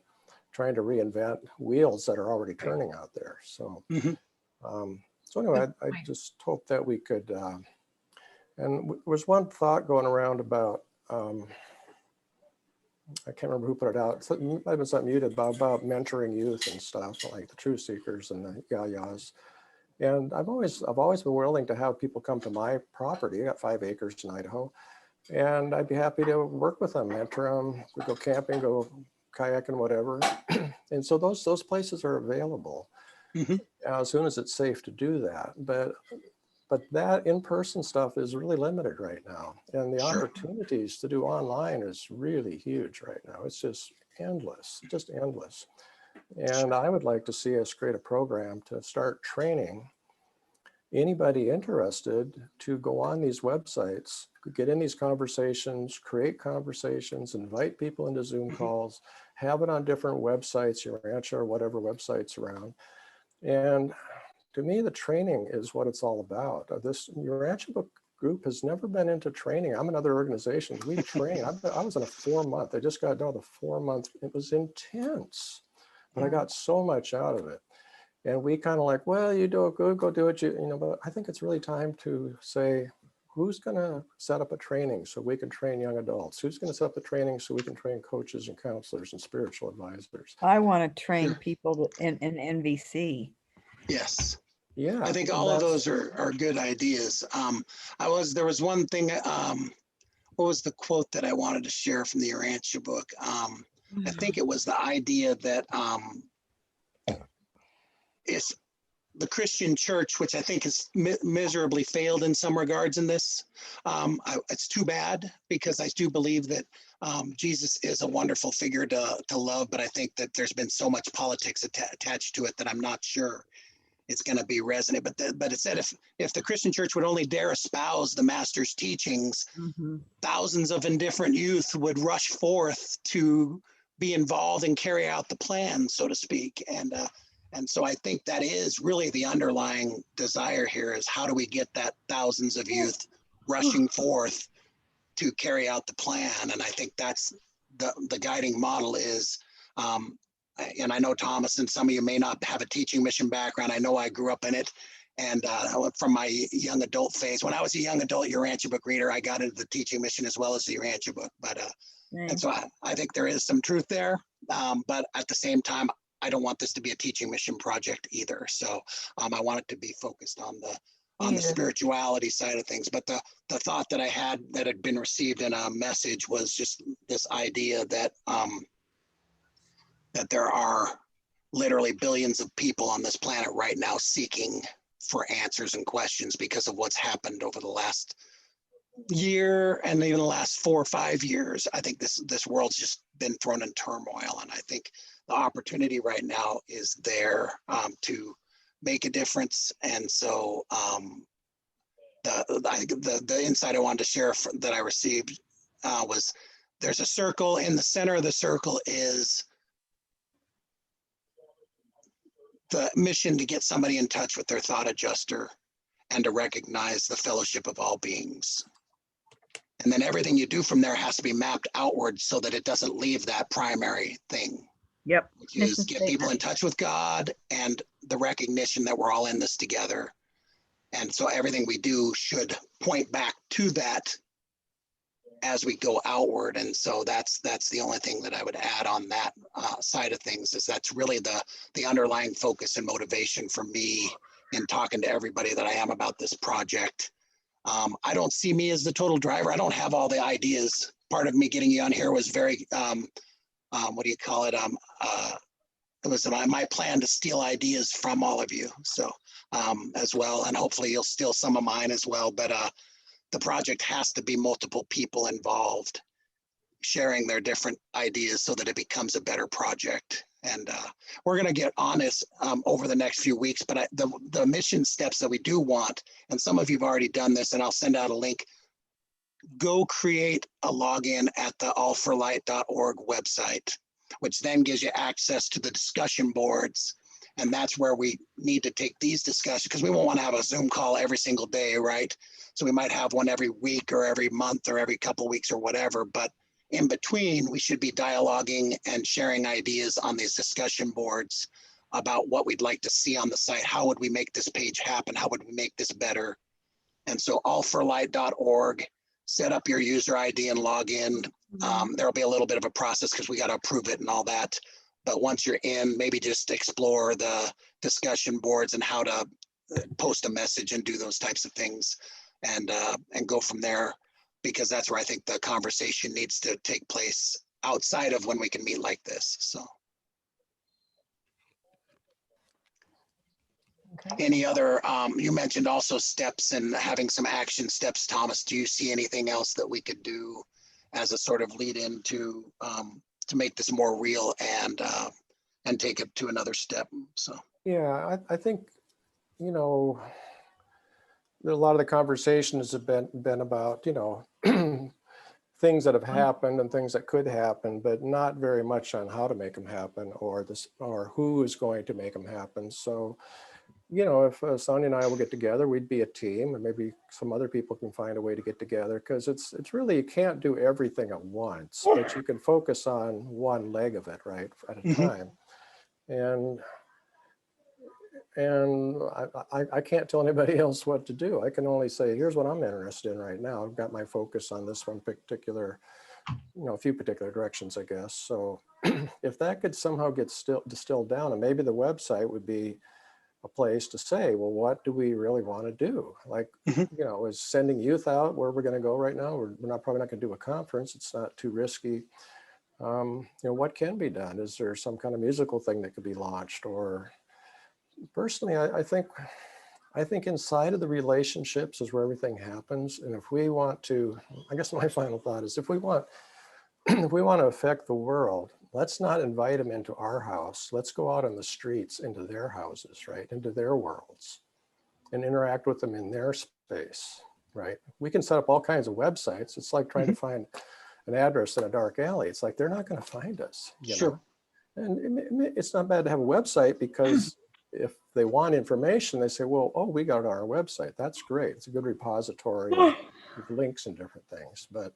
[SPEAKER 1] trying to reinvent wheels that are already turning out there. So, so anyway, I just hope that we could, and there was one thought going around about, I can't remember who put it out. So it might have been something you did about mentoring youth and stuff, like the Truthseekers and the Yayas. And I've always been willing to have people come to my property. I got 5 acres in Idaho, and I'd be happy to work with them, mentor them. We go camping, go kayaking, whatever. And so those places are available as soon as it's safe to do that. But that in-person stuff is really limited right now. And the opportunities to do online is really huge right now. It's just endless. And I would like to see us create a program to start training anybody interested to go on these websites, get in these conversations, create conversations, invite people into Zoom calls, have it on different websites, your rancho or whatever websites around. And to me, the training is what it's all about. This Your Rancho Book group has never been into training. I'm in other organizations. We train. I was in a 4-month. I just got done with a 4-month. It was intense, but I got so much out of it. And we kind of like, well, you do it good, go do it. You know, but I think it's really time to say, who's going to set up a training so we can train young adults? Who's going to set up the training so we can train coaches and counselors and spiritual advisors?
[SPEAKER 4] I want to train people in NVC.
[SPEAKER 2] Yes.
[SPEAKER 1] Yeah.
[SPEAKER 2] I think all of those are good ideas. There was one thing, what was the quote that I wanted to share from the Urantia book? I think it was the idea that it's the Christian church, which I think has miserably failed in some regards in this. It's too bad, because I do believe that Jesus is a wonderful figure to love, but I think that there's been so much politics attached to it that I'm not sure it's going to be resonant. But it said if the Christian church would only dare espouse the master's teachings, thousands of indifferent youth would rush forth to be involved and carry out the plan, so to speak. And so I think that is really the underlying desire here, is how do we get that thousands of youth rushing forth to carry out the plan? And I think that's the guiding model is, and I know Thomas and some of you may not have a teaching mission background. I know I grew up in it. And from my young adult phase, when I was a young adult Urantia book reader, I got into the teaching mission as well as the Urantia book. But and so I think there is some truth there. But at the same time, I don't want this to be a teaching mission project either. So I want it to be focused on the spirituality side of things. But the thought that I had that had been received in a message was just this idea that that there are literally billions of people on this planet right now seeking for answers and questions because of what's happened over the last year and even the last 4 or 5 years. I think this world's just been thrown in turmoil, and I think the opportunity right now is there to make a difference. And so the insight I wanted to share that I received was there's a circle. In the center of the circle is the mission to get somebody in touch with their thought adjuster and to recognize the fellowship of all beings. And then everything you do from there has to be mapped outward so that it doesn't leave that primary thing.
[SPEAKER 4] Yep.
[SPEAKER 2] Which is get people in touch with God and the recognition that we're all in this together. And so everything we do should point back to that as we go outward. And so that's the only thing that I would add on that side of things, is that's really the underlying focus and motivation for me in talking to everybody that I am about this project. I don't see me as the total driver. I don't have all the ideas. Part of me getting you on here was very, what do you call it? It was my plan to steal ideas from all of you. So as well, and hopefully you'll steal some of mine as well. But the project has to be multiple people involved. sharing their different ideas so that it becomes a better project. And we're going to get on this over the next few weeks, but the mission steps that we do want, and some of you've already done this, and I'll send out a link. Go create a login at the allforlight.org website, which then gives you access to the discussion boards. And that's where we need to take these discussions, because we won't want to have a Zoom call every single day, right? So we might have one every week or every month or every couple of weeks or whatever, but in between, we should be dialoguing and sharing ideas on these discussion boards about what we'd like to see on the site. How would we make this page happen? How would we make this better? And so allforlight.org, set up your user ID and log in. There'll be a little bit of a process because we got to approve it and all that. But once you're in, maybe just explore the discussion boards and how to post a message and do those types of things, and go from there. Because that's where I think the conversation needs to take place outside of when we can meet like this. So
[SPEAKER 3] Okay.
[SPEAKER 2] any other, you mentioned also steps and having some action steps, Thomas. Do you see anything else that we could do as a sort of lead in to make this more real and take it to another step? So
[SPEAKER 1] Yeah, I think, you know, a lot of the conversations have been about, you know, things that have happened and things that could happen, but not very much on how to make them happen or who is going to make them happen. So, you know, if Sonia and I will get together, we'd be a team, and maybe some other people can find a way to get together, because it's really, you can't do everything at once, but you can focus on one leg of it, right, at a time. And I can't tell anybody else what to do. I can only say, here's what I'm interested in right now. I've got my focus on this one particular, you know, a few particular directions, I guess. So if that could somehow get distilled down, and maybe the website would be a place to say, well, what do we really want to do? Like, you know, is sending youth out where we're going to go right now? We're probably not going to do a conference. It's not too risky. You know, what can be done? Is there some kind of musical thing that could be launched? Or personally, I think inside of the relationships is where everything happens. And if we want to, I guess my final thought is, if we want to affect the world, let's not invite them into our house. Let's go out on the streets into their houses, right? Into their worlds, and interact with them in their space, right? We can set up all kinds of websites. It's like trying to find an address in a dark alley. It's like, they're not going to find us, you know? And it's not bad to have a website, because if they want information, they say, well, oh, we got it on our website. That's great. It's a good repository with links and different things. But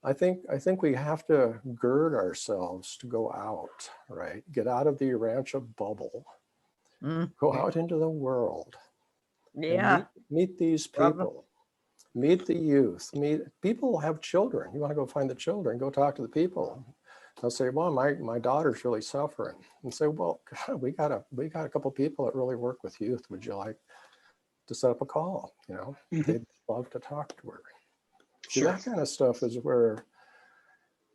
[SPEAKER 1] I think we have to gird ourselves to go out, right? Get out of the Rancho bubble, go out into the world.
[SPEAKER 4] Yeah.
[SPEAKER 1] Meet these people, meet the youth, people have children. You want to go find the children, go talk to the people. They'll say, well, my daughter's really suffering. And say, well, God, we got a couple people that really work with youth. Would you like to set up a call? You know, they'd love to talk to her. See, that kind of stuff is where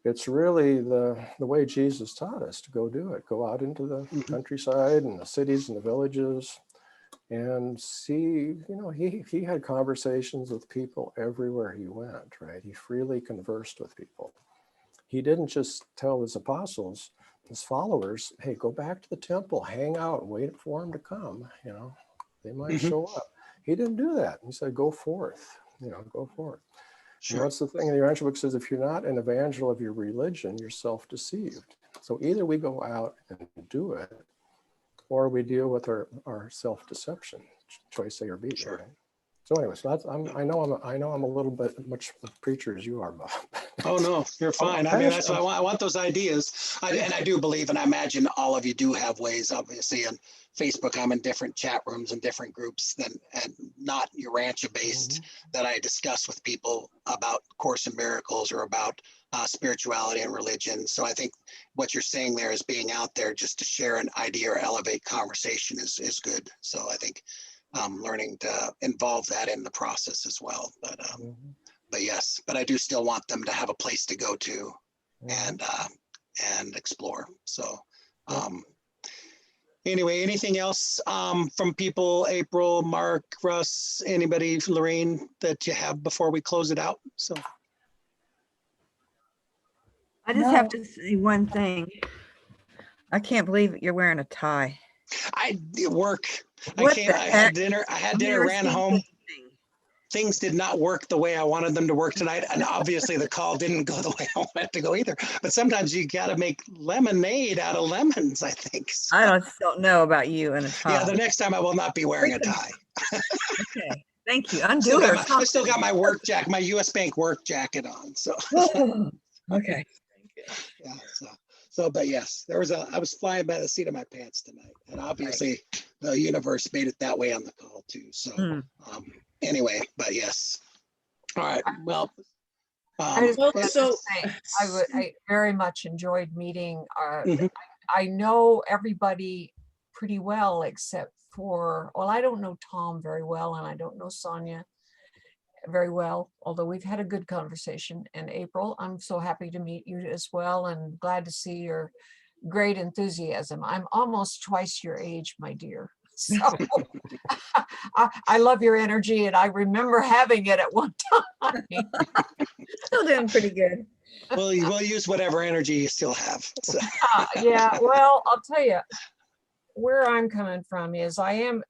[SPEAKER 1] it's really the way Jesus taught us to go do it. Go out into the countryside and the cities and the villages and see, you know, he had conversations with people everywhere he went, right? He freely conversed with people. He didn't just tell his apostles, his followers, hey, go back to the temple, hang out, and wait for them to come. You know, they might show up. He didn't do that. He said, go forth, you know, go forth. And what's the thing in the evangel book says, if you're not an evangel of your religion, you're self-deceived. So either we go out and do it, or we deal with our self-deception, choice A or B. Right? So anyways, that's I know I'm a little bit much of a preacher as you are, Bob.
[SPEAKER 2] Oh no, you're fine. I mean, that's why I want those ideas. And I do believe, and I imagine all of you do have ways. Obviously, on Facebook, I'm in different chat rooms and different groups and not your Rancho based that I discuss with people about Course in Miracles or about spirituality and religion. So I think what you're saying there is being out there just to share an idea or elevate conversation is good. So I think learning to involve that in the process as well. But yes, but I do still want them to have a place to go to and explore. So anyway, anything else from people, April, Mark, Russ, anybody, Lorraine, that you have before we close it out? So
[SPEAKER 4] I just have to say one thing. I can't believe you're wearing a tie.
[SPEAKER 2] I work.
[SPEAKER 4] What
[SPEAKER 2] I
[SPEAKER 4] the
[SPEAKER 2] had
[SPEAKER 4] heck?
[SPEAKER 2] dinner. I had
[SPEAKER 4] I've
[SPEAKER 2] dinner,
[SPEAKER 4] never
[SPEAKER 2] ran
[SPEAKER 4] seen
[SPEAKER 2] home.
[SPEAKER 4] such a thing.
[SPEAKER 2] Things did not work the way I wanted them to work tonight. And obviously the call didn't go the way I wanted it to go either. But sometimes you got to make lemonade out of lemons, I think. So,
[SPEAKER 4] I don't know about you in a tie.
[SPEAKER 2] yeah, the next time I will not be wearing a tie.
[SPEAKER 4] Okay, thank you. Undo it or
[SPEAKER 2] I still got
[SPEAKER 4] something.
[SPEAKER 2] my work jacket, my US Bank work jacket on. So,
[SPEAKER 4] Okay.
[SPEAKER 2] yeah. But yes, I was flying by the seat of my pants tonight. And obviously the universe made it that way on the call too. So, anyway, but yes. All right. Well,
[SPEAKER 3] I just
[SPEAKER 5] Well,
[SPEAKER 3] wanted to
[SPEAKER 5] so-
[SPEAKER 3] say, I very much enjoyed meeting.
[SPEAKER 2] Mhm.
[SPEAKER 3] I know everybody pretty well, except for, well, I don't know Tom very well, and I don't know Sonia very well, although we've had a good conversation. And April, I'm so happy to meet you as well, and glad to see your great enthusiasm. I'm almost twice your age, my dear. So I love your energy, and I remember having it at one time.
[SPEAKER 4] Still doing pretty good.
[SPEAKER 2] we'll use whatever energy you still have. So.
[SPEAKER 3] Yeah, well, I'll tell you where I'm coming from is I am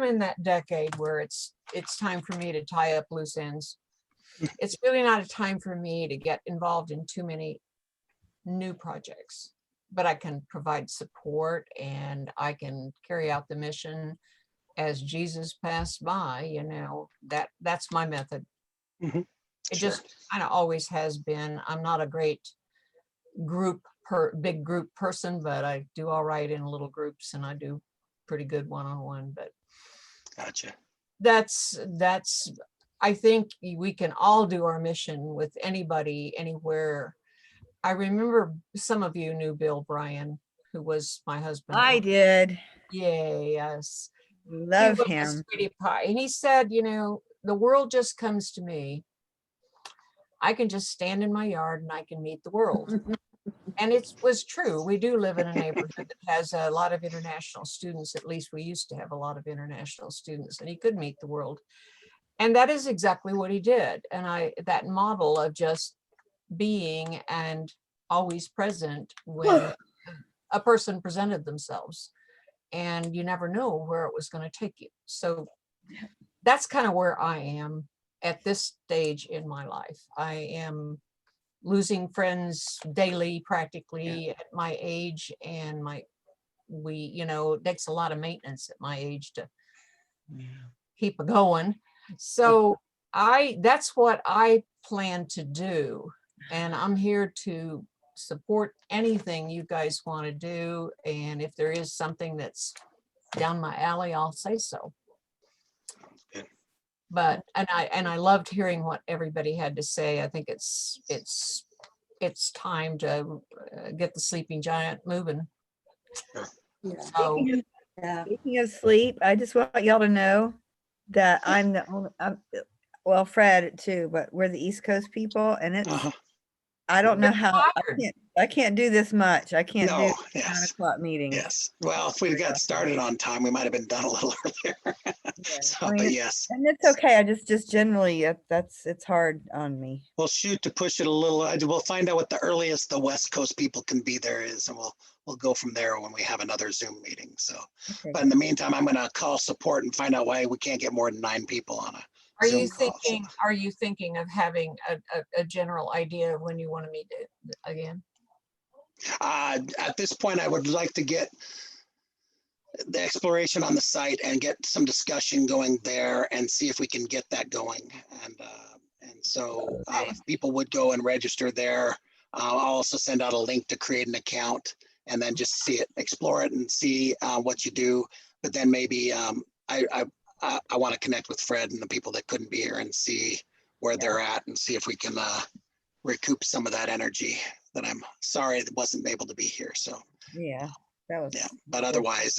[SPEAKER 3] in that decade where it's time for me to tie up loose ends. It's really not a time for me to get involved in too many new projects, but I can provide support and I can carry out the mission as Jesus passed by. You know, that's my method.
[SPEAKER 2] Mhm.
[SPEAKER 3] It
[SPEAKER 2] Sure.
[SPEAKER 3] just kind of always has been. I'm not a great big group person, but I do all right in little groups, and I do pretty good one-on-one. But
[SPEAKER 2] Gotcha.
[SPEAKER 3] that's I think we can all do our mission with anybody, anywhere. I remember some of you knew Bill Bryan, who was my husband.
[SPEAKER 4] I did.
[SPEAKER 3] Yes.
[SPEAKER 4] Love
[SPEAKER 3] He was a
[SPEAKER 4] him.
[SPEAKER 3] sweetie pie. And he said, you know, the world just comes to me. I can just stand in my yard and I can meet the world. And it was true. We do live in a neighborhood that has a lot of international students. At least we used to have a lot of international students, and he could meet the world. And that is exactly what he did. And that model of just being and always present when a person presented themselves, and you never know where it was going to take you. So that's kind of where I am at this stage in my life. I am losing friends daily, practically, at my age, and it takes a lot of maintenance at my age to keep it going. So that's what I plan to do. And I'm here to support anything you guys want to do. And if there is something that's down my alley, I'll say so.
[SPEAKER 2] Good.
[SPEAKER 3] But I loved hearing what everybody had to say. I think it's time to get the sleeping giant moving. So
[SPEAKER 4] Speaking of sleep, I just want y'all to know that I'm the only, well, Fred too, but we're the East Coast people, and it's, I don't know how, I can't do this much. I can't do 9 o'clock meetings.
[SPEAKER 2] Yes. Well, if we'd got started on time, we might have been done a little earlier.
[SPEAKER 4] I mean,
[SPEAKER 2] but yes.
[SPEAKER 4] And it's okay. I just generally, it's hard on me.
[SPEAKER 2] We'll shoot to push it a little. We'll find out what the earliest the West Coast people can be there is, and we'll go from there when we have another Zoom meeting. So, but in the meantime, I'm going to call support and find out why we can't get more than 9 people on a Zoom call.
[SPEAKER 3] Are you thinking of having a general idea of when you want to meet again?
[SPEAKER 2] At this point, I would like to get the exploration on the site and get some discussion going there and see if we can get that going. And so if people would go and register there, I'll also send out a link to create an account and then just see it, explore it and see what you do. But then maybe I want to connect with Fred and the people that couldn't be here and see where they're at and see if we can recoup some of that energy that I'm sorry that wasn't able to be here. So
[SPEAKER 4] that was
[SPEAKER 2] but otherwise,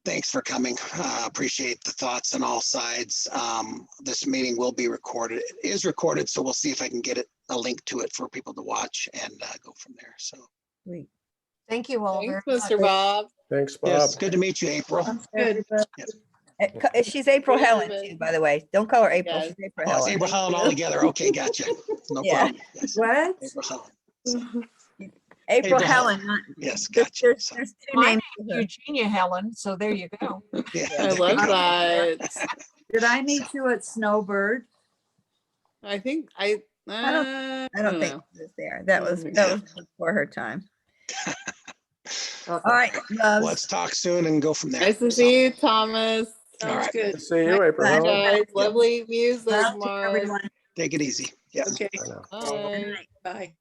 [SPEAKER 2] thanks for coming. Appreciate the thoughts on all sides. This meeting will be recorded. It is recorded, so we'll see if I can get a link to it for people to watch and go from there. So
[SPEAKER 4] sweet.
[SPEAKER 3] Thank you all.
[SPEAKER 6] Thanks, Mr. Bob.
[SPEAKER 1] Thanks, Bob.
[SPEAKER 2] yes, good to meet you, April.
[SPEAKER 5] Good.
[SPEAKER 2] Yes.
[SPEAKER 4] She's April
[SPEAKER 6] We
[SPEAKER 4] Helen
[SPEAKER 6] live
[SPEAKER 4] too,
[SPEAKER 6] in-
[SPEAKER 4] by the way. Don't call her April.
[SPEAKER 6] Yes.
[SPEAKER 4] She's April
[SPEAKER 2] Oh, it's
[SPEAKER 4] Helen.
[SPEAKER 2] April Helen all together. Okay, gotcha. No
[SPEAKER 4] Yeah.
[SPEAKER 2] problem. Yes,
[SPEAKER 7] What?
[SPEAKER 2] April Helen.
[SPEAKER 4] April
[SPEAKER 2] April
[SPEAKER 4] Helen. not-
[SPEAKER 2] Yes,
[SPEAKER 4] There's,
[SPEAKER 2] gotcha.
[SPEAKER 4] there's,
[SPEAKER 2] So,
[SPEAKER 4] there's two
[SPEAKER 3] My
[SPEAKER 4] names.
[SPEAKER 3] name's
[SPEAKER 4] to her.
[SPEAKER 3] Eugenia Helen, so there you go.
[SPEAKER 2] yeah,
[SPEAKER 6] I
[SPEAKER 2] there you
[SPEAKER 6] love
[SPEAKER 2] go.
[SPEAKER 6] that.
[SPEAKER 7] Did I meet you at Snowbird?
[SPEAKER 6] I think I
[SPEAKER 4] I don't
[SPEAKER 6] don't
[SPEAKER 4] think
[SPEAKER 6] know.
[SPEAKER 4] she was there. That was
[SPEAKER 2] Yeah.
[SPEAKER 4] before her time.
[SPEAKER 7] Okay.
[SPEAKER 4] All right, loves.
[SPEAKER 2] Let's talk soon and go from there.
[SPEAKER 6] Nice to
[SPEAKER 2] So,
[SPEAKER 6] see you, Thomas.
[SPEAKER 2] all
[SPEAKER 5] Sounds
[SPEAKER 2] right.
[SPEAKER 5] good.
[SPEAKER 1] See you, April
[SPEAKER 4] Bye.
[SPEAKER 1] Helen.
[SPEAKER 6] Guys, lovely music,
[SPEAKER 7] Love to
[SPEAKER 6] Mark.
[SPEAKER 7] everyone.
[SPEAKER 2] Take it easy. Yeah.
[SPEAKER 5] Okay,
[SPEAKER 1] I know.
[SPEAKER 6] Bye.
[SPEAKER 5] bye.